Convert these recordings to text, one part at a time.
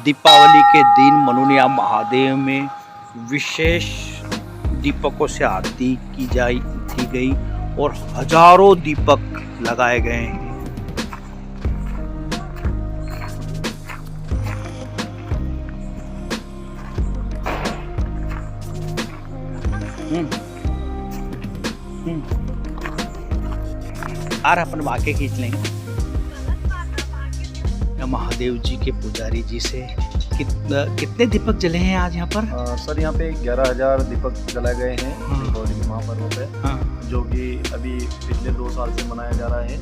दीपावली के दिन मनोनिया महादेव में विशेष दीपकों से आरती की गई और हजारों दीपक लगाए गए हैं। और अपन आके खींच लेंगे महादेव जी के पुजारी जी से। कितने दीपक जले हैं आज यहाँ पर? सर यहाँ पे 11,000 दीपक जलाए गए हैं दीपावली के महापर्व पे, जो कि अभी पिछले 2 साल से मनाया जा रहा है।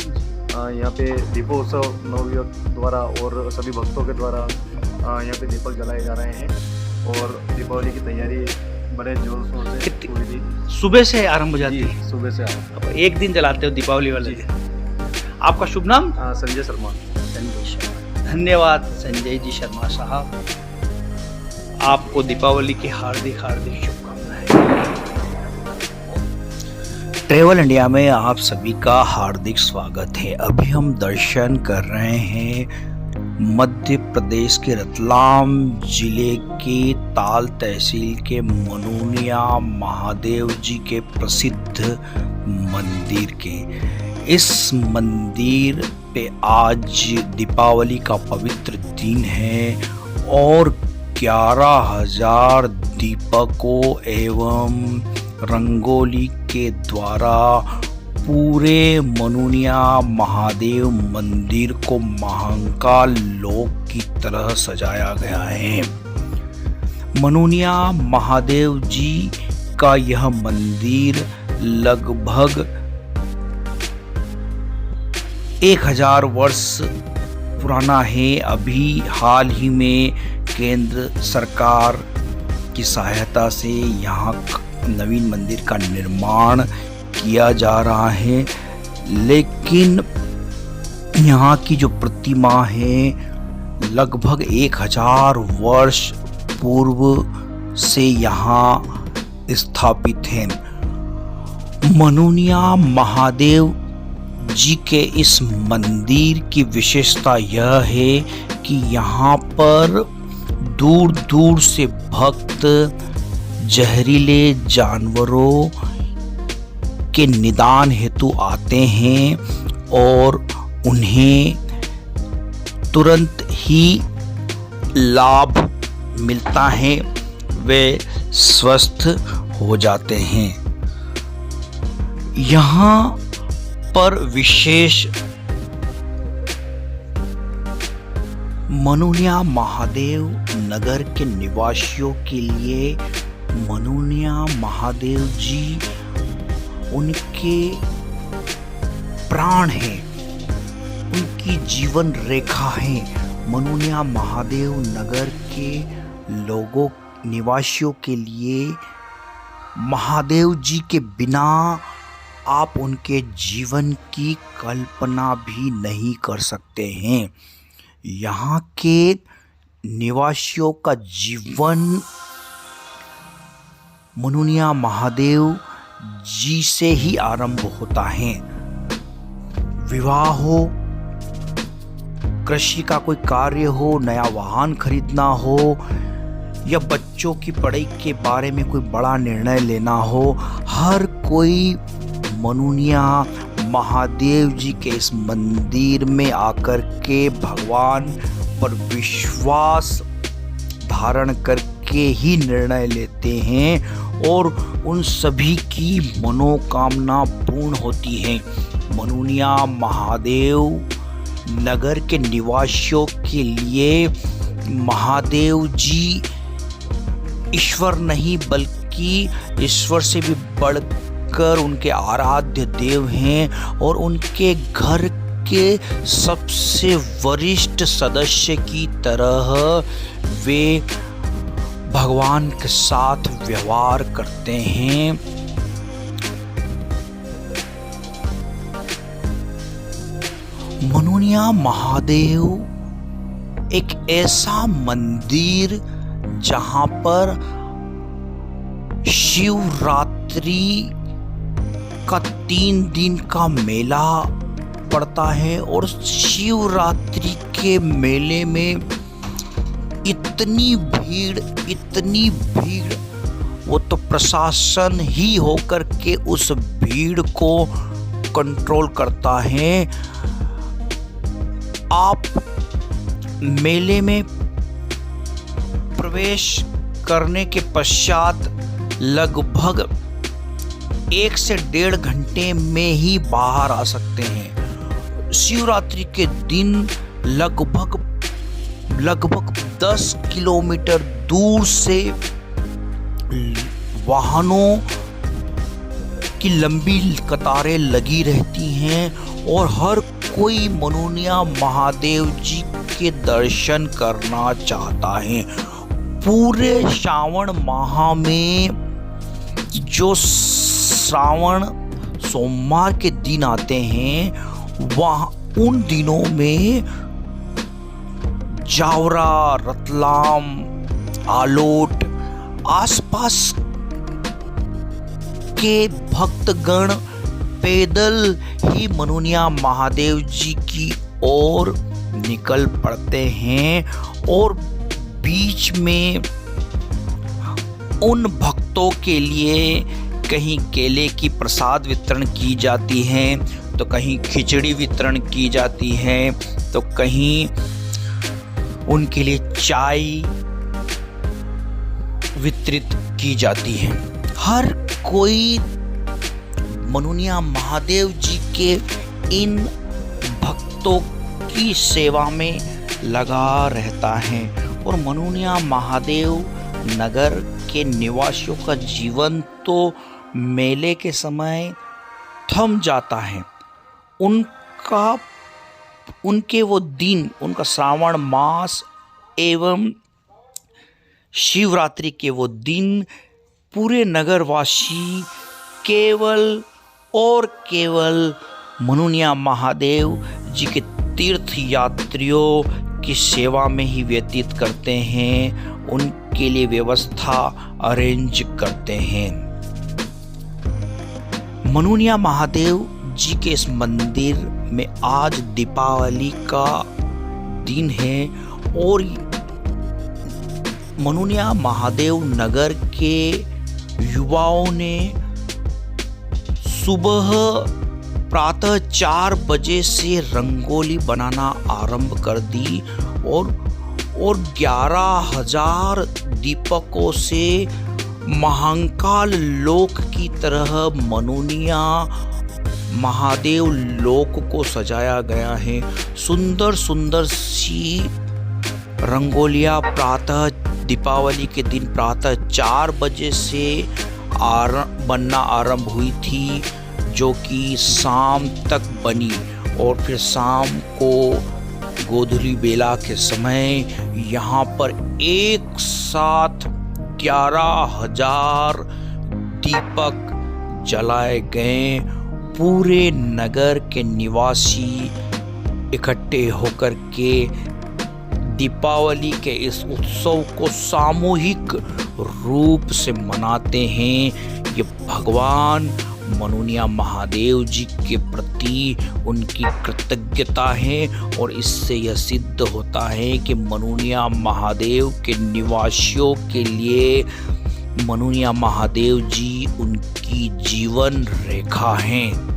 यहाँ पे दीपोत्सव नवयुवक द्वारा और सभी भक्तों के द्वारा यहाँ पे दीपक जलाए जा रहे हैं और दीपावली की तैयारी बड़े जोर शोर से पूरी दिन सुबह से आरंभ हो जाती है। सुबह से आरंभ। एक दिन जलाते हो दीपावली वाले दिन। आपका शुभ नाम? संजय शर्मा। धन्यवाद संजय जी शर्मा साहब, आपको दीपावली की हार्दिक शुभकामनाएं। ट्रैवल इंडिया में आप सभी का हार्दिक स्वागत है। अभी हम दर्शन कर रहे हैं मध्य प्रदेश के रतलाम जिले के ताल तहसील के मनोनिया महादेव जी के प्रसिद्ध मंदिर के। इस मंदिर पे आज दीपावली का पवित्र दिन है और 11,000 दीपकों एवं रंगोली के द्वारा पूरे मनोनिया महादेव मंदिर को महाकाल लोक की तरह सजाया गया है। मनोनिया महादेव जी का यह मंदिर लगभग 1000 वर्ष पुराना है। अभी हाल ही में केंद्र सरकार की सहायता से यहाँ नवीन मंदिर का निर्माण किया जा रहा है, लेकिन यहाँ की जो प्रतिमा है लगभग 1000 वर्ष पूर्व से यहाँ स्थापित है। मनोनिया महादेव जी के इस मंदिर की विशेषता यह है कि यहाँ पर दूर दूर से भक्त जहरीले जानवरों के निदान हेतु आते हैं और उन्हें तुरंत ही लाभ मिलता है, वे स्वस्थ हो जाते हैं। यहाँ पर विशेष मनोनिया महादेव नगर के निवासियों के लिए मनोनिया महादेव जी उनके प्राण हैं, उनकी जीवन रेखा है। मनोनिया महादेव नगर के लोगों निवासियों के लिए महादेव जी के बिना आप उनके जीवन की कल्पना भी नहीं कर सकते हैं। यहाँ के निवासियों का जीवन मनोनिया महादेव जी से ही आरंभ होता है। विवाह हो, कृषि का कोई कार्य हो, नया वाहन खरीदना हो या बच्चों की पढ़ाई के बारे में कोई बड़ा निर्णय लेना हो, हर कोई मनोनिया महादेव जी के इस मंदिर में आकर के भगवान पर विश्वास धारण करके ही निर्णय लेते हैं और उन सभी की मनोकामना पूर्ण होती है। मनोनिया महादेव नगर के निवासियों के लिए महादेव जी ईश्वर नहीं बल्कि ईश्वर से भी बढ़कर उनके आराध्य देव हैं और उनके घर के सबसे वरिष्ठ सदस्य की तरह वे भगवान के साथ व्यवहार करते हैं। मनोनिया महादेव एक ऐसा मंदिर जहां पर शिवरात्रि का 3 दिन का मेला पड़ता है। और शिवरात्रि के मेले में इतनी भीड़, वो तो प्रशासन ही होकर के उस भीड़ को कंट्रोल करता है। आप मेले में प्रवेश करने के पश्चात लगभग 1 से 1.5 घंटे में ही बाहर आ सकते हैं। शिवरात्रि के दिन लगभग 10 किलोमीटर दूर से वाहनों की लंबी कतारें लगी रहती हैं और हर कोई मनोनिया महादेव जी के दर्शन करना चाहता है। पूरे श्रावण माह में जो श्रावण सोमवार के दिन आते हैं, वहाँ उन दिनों में जावरा, रतलाम, आलोट, आसपास के भक्तगण पैदल ही मनोनिया महादेव जी की ओर निकल पड़ते हैं। और बीच में उन भक्तों के लिए कहीं केले की प्रसाद वितरण की जाती है, तो कहीं खिचड़ी वितरण की जाती है, तो कहीं उनके लिए चाय वितरित की जाती है। हर कोई मनोनिया महादेव जी के इन भक्तों की सेवा में लगा रहता है। और मनोनिया महादेव नगर के निवासियों का जीवन तो मेले के समय थम जाता है। उनके वो दिन, उनका श्रावण मास एवं शिवरात्रि के वो दिन पूरे नगरवासी केवल और केवल मनोनिया महादेव जी के तीर्थ यात्रियों की सेवा में ही व्यतीत करते हैं, उनके लिए व्यवस्था अरेंज करते हैं। मनोनिया महादेव जी के इस मंदिर में आज दीपावली का दिन है और मनोनिया महादेव नगर के युवाओं ने सुबह प्रातः 4 बजे से रंगोली बनाना आरंभ कर दी और 11,000 दीपकों से महाकाल लोक की तरह मनोनिया महादेव लोक को सजाया गया है। सुंदर सुंदर सी रंगोलियां प्रातः दीपावली के दिन प्रातः 4 बजे से बनना आरंभ हुई थी, जो कि शाम तक बनी और फिर शाम को गोधूली बेला के समय यहाँ पर एक साथ 11,000 दीपक जलाए गए। पूरे नगर के निवासी इकट्ठे होकर के दीपावली के इस उत्सव को सामूहिक रूप से मनाते हैं। ये भगवान मनोनिया महादेव जी के प्रति उनकी कृतज्ञता है और इससे यह सिद्ध होता है कि मनोनिया महादेव के निवासियों के लिए मनोनिया महादेव जी उनकी जीवन रेखा हैं।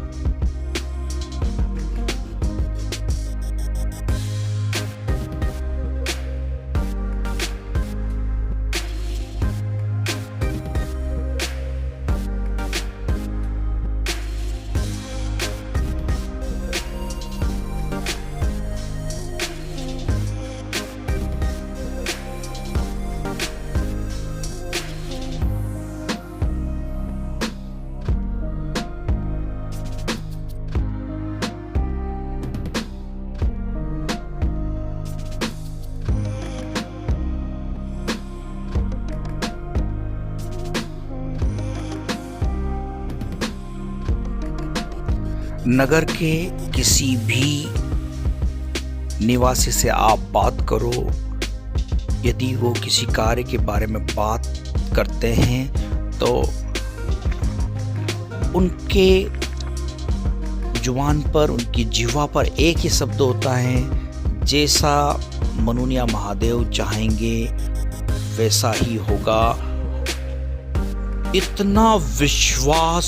नगर के किसी भी निवासी से आप बात करो, यदि वो किसी कार्य के बारे में बात करते हैं तो उनके जुबान पर, उनकी जिह्वा पर एक ही शब्द होता है, जैसा मनुनिया महादेव चाहेंगे वैसा ही होगा। इतना विश्वास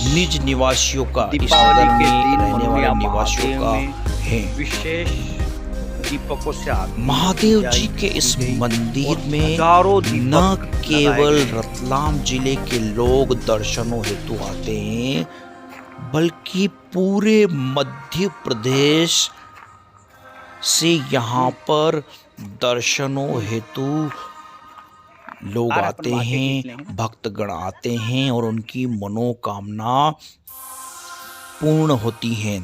निज निवासियों का, इस नगर में रहने वाले निवासियों का है। विशेष दीपकों से आते हैं। महादेव जी के इस मंदिर में हजारों न दीपक केवल लगाए गए। रतलाम जिले के लोग दर्शनों हेतु आते हैं, बल्कि पूरे मध्य प्रदेश से यहाँ पर दर्शनों हेतु लोग आते हैं, भक्तगण आते हैं और उनकी मनोकामना पूर्ण होती हैं।